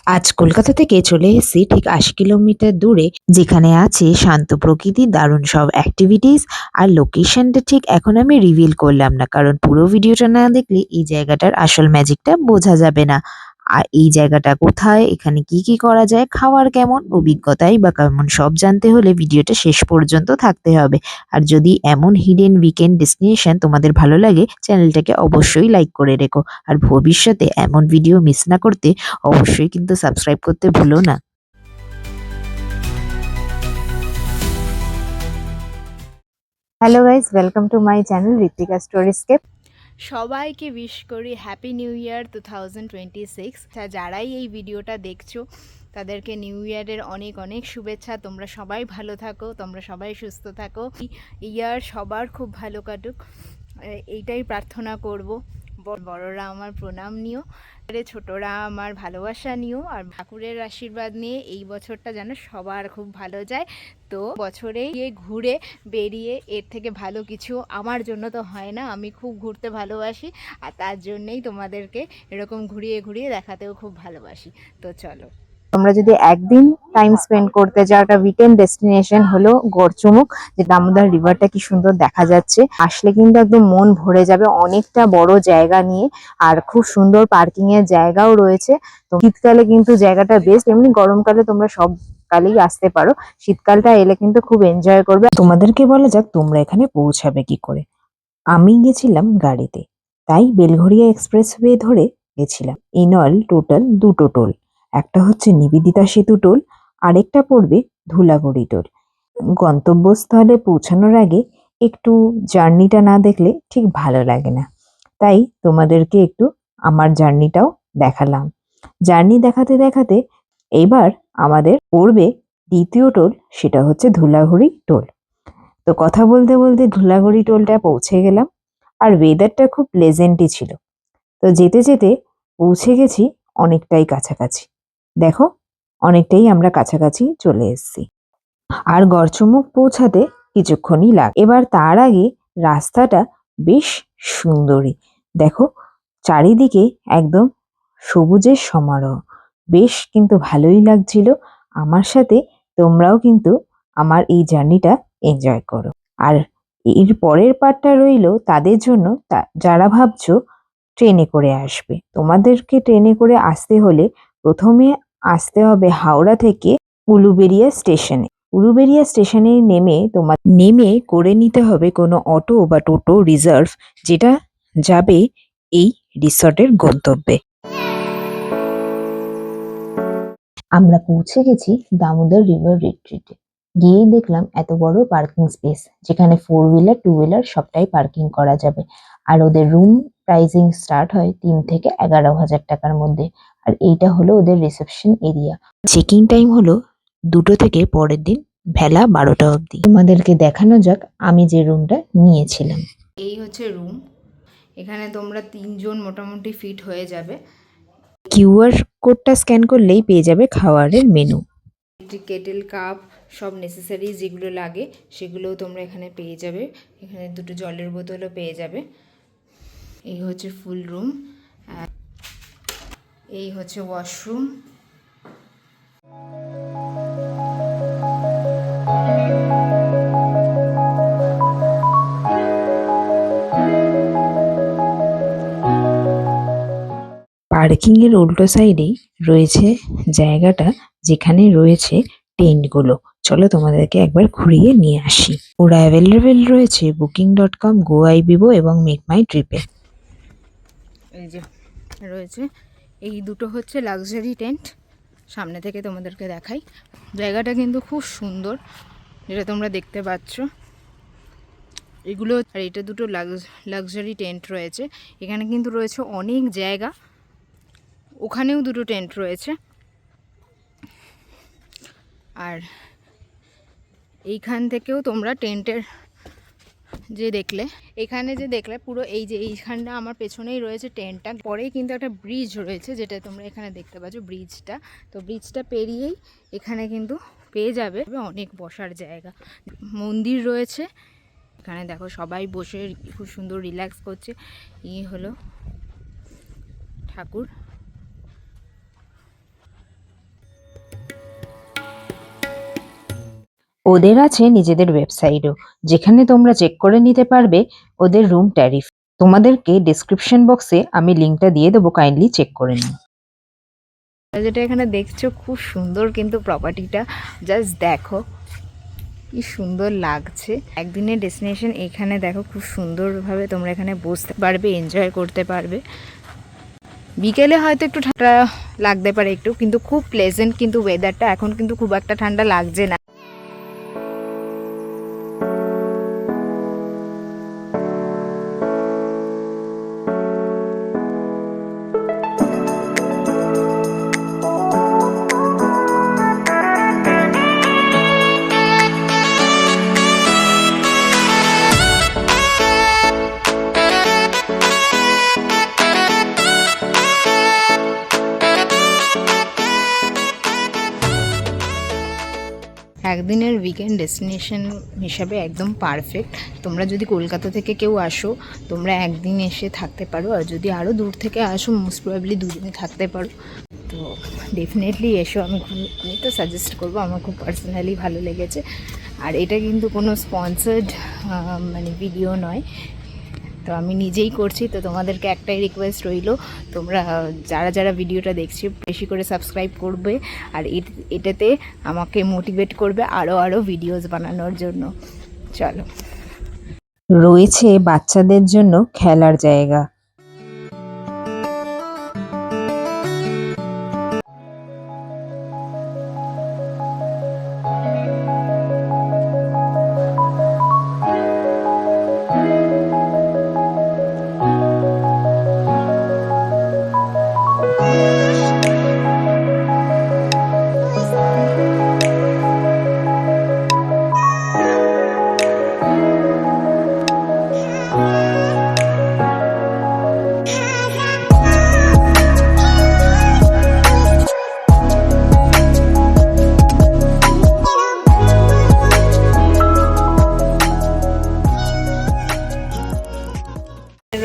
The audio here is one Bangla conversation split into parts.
আজ কলকাতা থেকে চলে এসেছি ঠিক ৮০ কিলোমিটার দূরে, যেখানে আছে শান্ত প্রকৃতি, দারুণ সব অ্যাক্টিভিটিস। আর লোকেশনটা ঠিক এখন আমি রিভিল করলাম না, কারণ পুরো ভিডিওটা না দেখলে এই জায়গাটার আসল ম্যাজিকটা বোঝা যাবে না। আর এই জায়গাটা কোথায়, এখানে কি কি করা যায়, খাওয়ার কেমন, অভিজ্ঞতাই বা কেমন, সব জানতে হলে ভিডিওটা শেষ পর্যন্ত থাকতে হবে। আর যদি এমন হিডেন উইকেন্ড ডেস্টিনেশন তোমাদের ভালো লাগে, চ্যানেলটাকে অবশ্যই লাইক করে রেখো। আর ভবিষ্যতে এমন ভিডিও মিস না করতে অবশ্যই কিন্তু সাবস্ক্রাইব করতে ভুলো না। Hello guys, welcome to my channel Ritwika Storyscape. সবাইকে উইশ করি হ্যাপি নিউ ইয়ার 2026। যারাই এই ভিডিওটা দেখছো তাদেরকে নিউ ইয়ারের অনেক অনেক শুভেচ্ছা। তোমরা সবাই ভালো থাকো, তোমরা সবাই সুস্থ থাকো, ইয়ার সবার খুব ভালো কাটুক, এইটাই প্রার্থনা করব। বড়রা আমার প্রণাম নিও, ছোটরা আমার ভালোবাসা নিও, আর ঠাকুরের আশীর্বাদ নিয়ে এই বছরটা যেন সবার খুব ভালো যায়। তো বছরে গিয়ে ঘুরে বেরিয়ে এর থেকে ভালো কিছু আমার জন্য তো হয় না। আমি খুব ঘুরতে ভালোবাসি, আর তার জন্যেই তোমাদেরকে এরকম ঘুরিয়ে ঘুরিয়ে দেখাতেও খুব ভালোবাসি। তো চলো, তোমরা যদি একদিন টাইম স্পেন্ড করতে চাও, একটা উইকেন্ড ডেস্টিনেশন হলো গড়চুমুক, যে দামোদর রিভারটা কি সুন্দর দেখা যাচ্ছে। আসলে কিন্তু একদম মন ভরে যাবে, অনেকটা বড় জায়গা নিয়ে, আর খুব সুন্দর পার্কিং এর জায়গাও রয়েছে। তো শীতকালে কিন্তু জায়গাটা বেস্ট, এমনি গরমকালে তোমরা সব কালেই আসতে পারো, শীতকালটা এলে কিন্তু খুব এনজয় করবে। তোমাদেরকে বলা যাক তোমরা এখানে পৌঁছাবে কি করে। আমি গেছিলাম গাড়িতে, তাই বেলঘরিয়া এক্সপ্রেসওয়ে ধরে গেছিলাম। ইন অল টোটাল দুটো টোল, একটা হচ্ছে নিবেদিতা সেতু টোল, আরেকটা পড়বে ধুলাগড়ি টোল। গন্তব্যস্থলে পৌঁছানোর আগে একটু জার্নিটা না দেখলে ঠিক ভালো লাগে না, তাই তোমাদেরকে একটু আমার জার্নিটাও দেখালাম। জার্নি দেখাতে দেখাতে এবার আমাদের পড়বে দ্বিতীয় টোল, সেটা হচ্ছে ধুলাগড়ি টোল। তো কথা বলতে বলতে ধুলাগড়ি টোলটা পৌঁছে গেলাম, আর ওয়েদারটা খুব প্লেজেন্টই ছিল। তো যেতে যেতে পৌঁছে গেছি অনেকটাই কাছাকাছি। দেখো, অনেকটাই আমরা কাছাকাছি চলে এসেছি। আর গড়চুমুক পৌঁছাতে কিছুক্ষণই লাগে। এবার তার আগে রাস্তাটা বেশ সুন্দরী, দেখো চারিদিকে একদম সবুজের সমারোহ, বেশ কিন্তু ভালোই লাগছিল। আমার সাথে তোমরাও কিন্তু আমার এই জার্নিটা এনজয় করো। আর এর পরের পার্টটা রইলো তাদের জন্য, যারা ভাবছো ট্রেনে করে আসবে। তোমাদেরকে ট্রেনে করে আসতে হলে প্রথমে আসতে হবে হাওড়া থেকে উলুবেড়িয়া স্টেশনে। উলুবেড়িয়া স্টেশনে নেমে করে নিতে হবে কোনো অটো বা টোটো রিজার্ভ, যেটা যাবে এই রিসর্টের গন্তব্যে। আমরা পৌঁছে গেছি দামোদর রিভার রিট্রিটে। গিয়েই দেখলাম এত বড় পার্কিং স্পেস, যেখানে 4 হুইলার 2 হুইলার সবটাই পার্কিং করা যাবে। আর ওদের রুম প্রাইসিং স্টার্ট হয় 3 থেকে 11,000 টাকার মধ্যে। আর এইটা হলো ওদের রিসেপশন এরিয়া। চেকিং টাইম হলো 2টো থেকে পরের দিন বেলা 12টা অবধি। তোমাদেরকে দেখানো যাক আমি যে রুমটা নিয়েছিলাম। এই হচ্ছে রুম। এখানে তোমরা 3জন মোটামুটি ফিট হয়ে যাবে। কিউআর কোডটা স্ক্যান করলেই পেয়ে যাবে খাবারের মেনু। ইলেকট্রিক কেটেল, কাপ, সব নেসেসারি যেগুলো লাগে সেগুলোও তোমরা এখানে পেয়ে যাবে। এখানে 2টো জলের বোতলও পেয়ে যাবে। এই হচ্ছে ফুল রুম, এই হচ্ছে ওয়াশরুম। পার্কিং এর উল্টো সাইডেই রয়েছে জায়গাটা যেখানে রয়েছে টেন্টগুলো। চলো তোমাদেরকে একবার ঘুরিয়ে নিয়ে আসি। ওরা অ্যাভেলেবেল রয়েছে booking.com, GoIbibo এবং মেক মাই ট্রিপে। এই যে রয়েছে, এই দুটো হচ্ছে লাক্সারি টেন্ট। সামনে থেকে তোমাদেরকে দেখাই, জায়গাটা কিন্তু খুব সুন্দর, যেটা তোমরা দেখতে পাচ্ছ। এগুলো আর এটা দুটো লাক্সারি টেন্ট রয়েছে। এখানে কিন্তু রয়েছে অনেক জায়গা, ওখানেও 2টো টেন্ট রয়েছে। আর এইখান থেকেও তোমরা টেন্টের এখানে যে দেখলে পুরো এই যে এইখানটা আমার পেছনেই রয়েছে টেন্টটা। পরেই কিন্তু একটা ব্রিজ রয়েছে, যেটা তোমরা এখানে দেখতে পাচ্ছ ব্রিজটা। তো ব্রিজটা পেরিয়েই এখানে কিন্তু পেয়ে যাবে অনেক বসার জায়গা। মন্দির রয়েছে এখানে, দেখো সবাই বসে খুব সুন্দর রিল্যাক্স করছে। এই হলো ঠাকুর। ওদের আছে নিজেদের ওয়েবসাইটও, যেখানে তোমরা চেক করে নিতে পারবে ওদের রুম ট্যারিফ। তোমাদেরকে ডেসক্রিপশন বক্সে আমি লিঙ্কটা দিয়ে দেবো, কাইন্ডলি চেক করে নিও। যেটা এখানে দেখছো খুব সুন্দর, কিন্তু প্রপার্টিটা জাস্ট দেখো কি সুন্দর লাগছে। একদিনের ডেস্টিনেশন, এখানে দেখো খুব সুন্দরভাবে তোমরা এখানে বসতে পারবে, এনজয় করতে পারবে। বিকেলে হয়তো একটু ঠান্ডা লাগতে পারে একটু, কিন্তু খুব প্লেজেন্ট কিন্তু ওয়েদারটা। এখন কিন্তু খুব একটা ঠান্ডা লাগছে না। একদিনের উইকেন্ড ডেস্টিনেশন হিসাবে একদম পারফেক্ট। তোমরা যদি কলকাতা থেকে কেউ আসো, তোমরা একদিন এসে থাকতে পারো, আর যদি আরও দূর থেকে আসো মোস্ট প্রবাবলি দুদিনে থাকতে পারো। তো ডেফিনেটলি এসো, আমি তো সাজেস্ট করবো, আমার খুব পার্সোনালি ভালো লেগেছে। আর এটা কিন্তু কোনো স্পন্সার্ড মানে ভিডিও নয়, তো আমি নিজেই করছি। তো তোমাদেরকে একটাই রিকোয়েস্ট রইল, তোমরা যারা যারা ভিডিওটা দেখছি বেশি করে সাবস্ক্রাইব করবে, আর এটাতে আমাকে মোটিভেট করবে আরও ভিডিওস বানানোর জন্য। চলো। রয়েছে বাচ্চাদের জন্য খেলার জায়গা।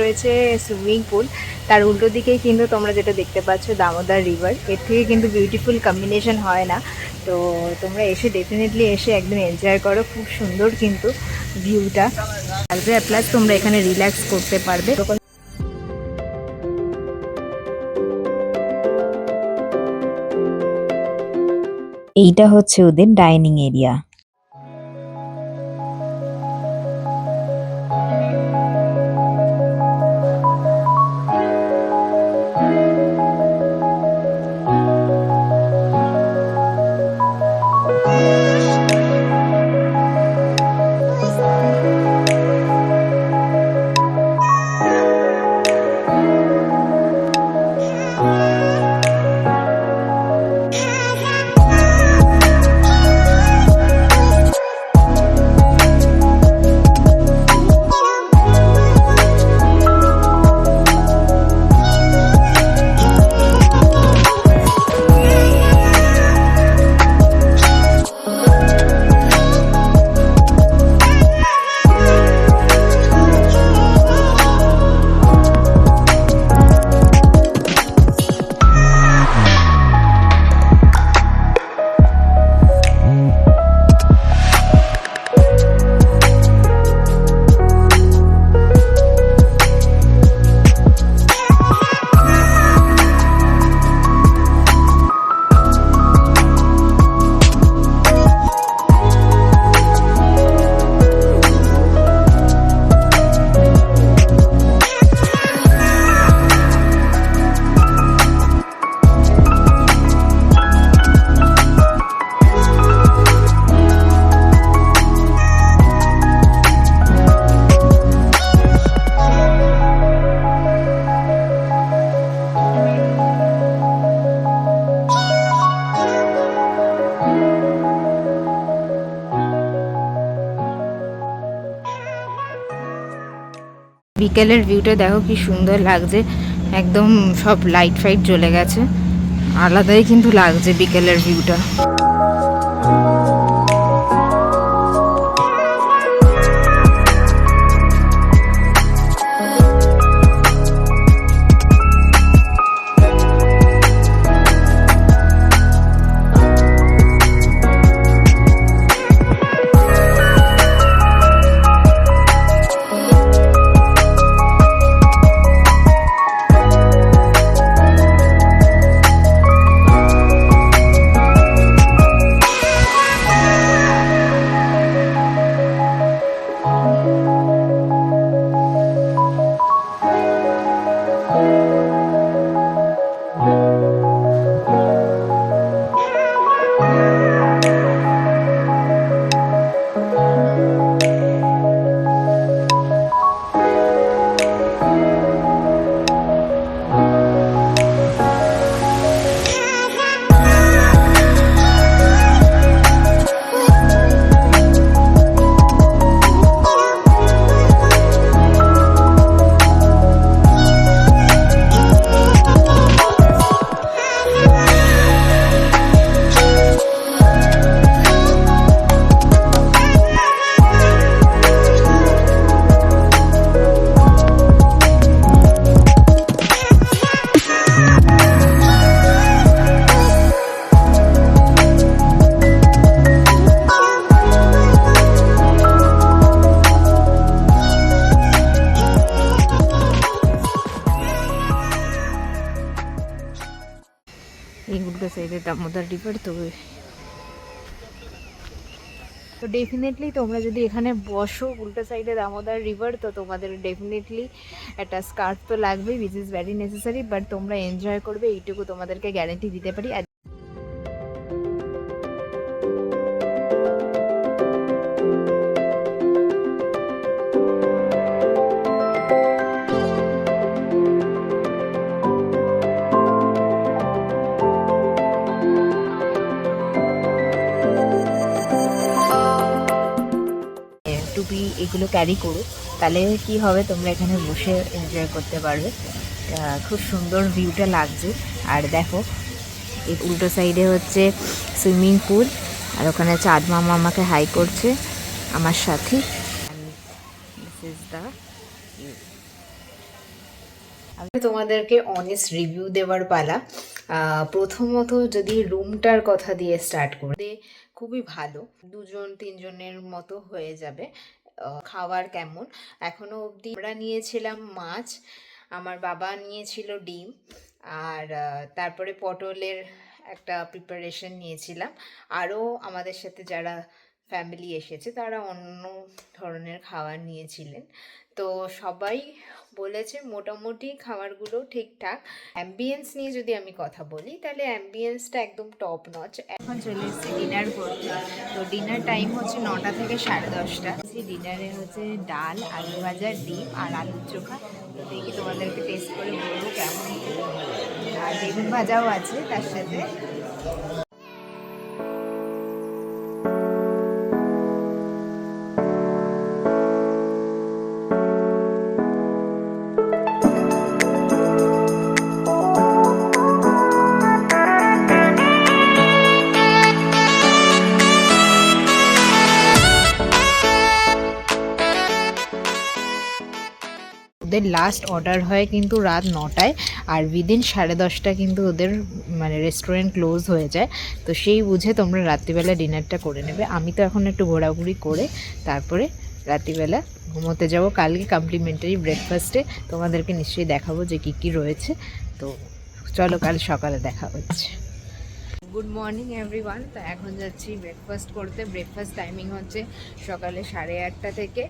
রয়েছে সুইমিং পুল, তার উল্টো দিকেই কিন্তু তোমরা যেটা দেখতে পাচ্ছ দামোদর রিভার। এর থেকে কিন্তু বিউটিফুল কম্বিনেশন হয় না। তো তোমরা এসে ডেফিনেটলি এসে একদিন এনজয় করো, খুব সুন্দর কিন্তু ভিউটা লাগবে। প্লাস তোমরা এখানে রিল্যাক্স করতে পারবে। এইটা হচ্ছে ওদের ডাইনিং এরিয়া। বিকেলের ভিউটা দেখো কি সুন্দর লাগছে, একদম সব লাইট ফাইট জ্বলে গেছে, আলাদাই কিন্তু লাগছে বিকেলের ভিউটা। উল্টো সাইডে দামোদর রিভার। তো ডেফিনেটলি তোমরা যদি এখানে বসো উল্টো সাইডে দামোদর রিভার, তো তোমাদের ডেফিনেটলি একটা স্কার্ফ তো লাগবেই, which is very necessary, but তোমরা এনজয় করবে এইটুকু তোমাদেরকে গ্যারেন্টি দিতে পারি। আর টুপি এগুলো ক্যারি করো, তাহলে কি হবে তোমরা এখানে বসে এনজয় করতে পারবে। খুব সুন্দর ভিউটা লাগছে। আর দেখো এই উল্টো সাইডে হচ্ছে সুইমিং পুল, আর ওখানে চাঁদ মামা আমাকে হাই করছে আমার সাথে। দিস ইজ দ্য আমি তোমাদেরকে অনেস্ট রিভিউ দেওয়ার পালা। প্রথমত যদি রুমটার কথা দিয়ে স্টার্ট করে, খুবই ভালো, 2-3 জনের মতো হয়ে যাবে। খাবার কেমন, এখনো অবধি আমরা নিয়েছিলাম মাছ, আমার বাবা নিয়েছিল ডিম, আর তারপরে পটলের একটা প্রিপারেশন নিয়েছিলাম। আরও আমাদের সাথে যারা ফ্যামিলি এসেছে তারা অন্য ধরনের খাবার নিয়েছিলেন। তো সবাই বলেছে মোটামুটি খাবারগুলো ঠিকঠাক। অ্যাম্বিয়েন্স নিয়ে যদি আমি কথা বলি, তাহলে অ্যাম্বিয়েন্সটা একদম টপ নচ। এখন চলে এসেছি ডিনার করতে। তো ডিনার টাইম হচ্ছে 9টা থেকে 10:30। ডিনারে হচ্ছে ডাল, আলু ভাজা, ডিম আর আলুর চোখা। তো দেখি তোমাদেরকে টেস্ট করে বলবো কেমন। আর বেগুন ভাজাও আছে তার সাথে। ওদের লাস্ট অর্ডার হয় কিন্তু রাত 9টায়, আর উইদিন 10:30 কিন্তু ওদের মানে রেস্টুরেন্ট ক্লোজ হয়ে যায়। তো সেই বুঝে তোমরা রাত্রিবেলা ডিনারটা করে নেবে। আমি তো এখন একটু ঘোরাঘুরি করে তারপরে রাত্রিবেলা ঘুমোতে যাব। কালকে কমপ্লিমেন্টারি ব্রেকফাস্টে তোমাদেরকে নিশ্চয়ই দেখাবো যে কী কী রয়েছে। তো চলো কাল সকালে দেখা হচ্ছে। Good morning everyone. তো এখন যাচ্ছি ব্রেকফাস্ট করতে। ব্রেকফাস্ট টাইমিং হচ্ছে সকালে 8:30 থেকে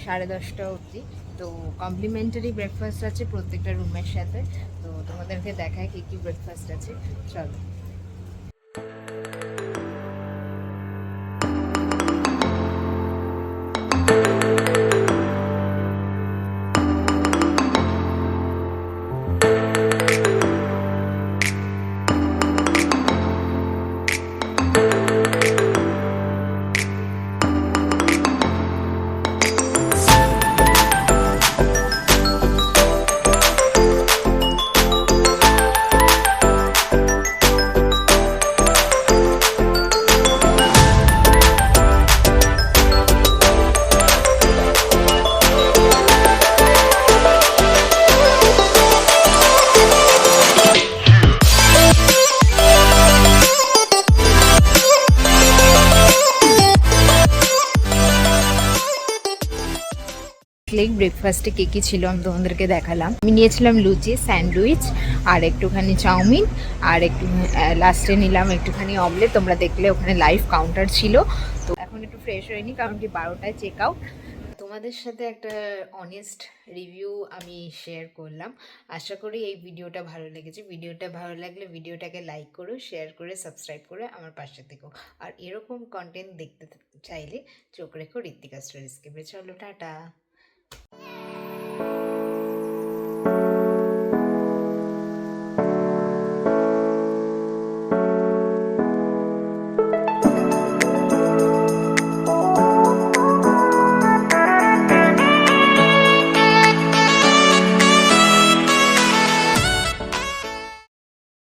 10:30 অবধি। তো কমপ্লিমেন্টারি ব্রেকফাস্ট আছে প্রত্যেকটা রুমের সাথে। তো তোমাদেরকে দেখায় কী কী ব্রেকফাস্ট আছে, চলো। ব্রেকফাস্টে কে কী ছিল আমি তোমাদেরকে দেখালাম। আমি নিয়েছিলাম লুচি, স্যান্ডউইচ, আর একটুখানি চাউমিন, আর একটু লাস্টে নিলাম একটুখানি অমলেট। তোমরা দেখলে ওখানে লাইভ কাউন্টার ছিল। তো এখন একটু ফ্রেশ হয়নি কারণ কি 12টায় চেক আউট। তোমাদের সাথে একটা অনেস্ট রিভিউ আমি শেয়ার করলাম। আশা করি এই ভিডিওটা ভালো লেগেছে। ভিডিওটা ভালো লাগলে ভিডিওটাকে লাইক করো, শেয়ার করে সাবস্ক্রাইব করে আমার পাশে থেকো। আর এরকম কন্টেন্ট দেখতে চাইলে চোখ রেখো ঋত্বিকা স্টোরিজকে। চলো টাটা।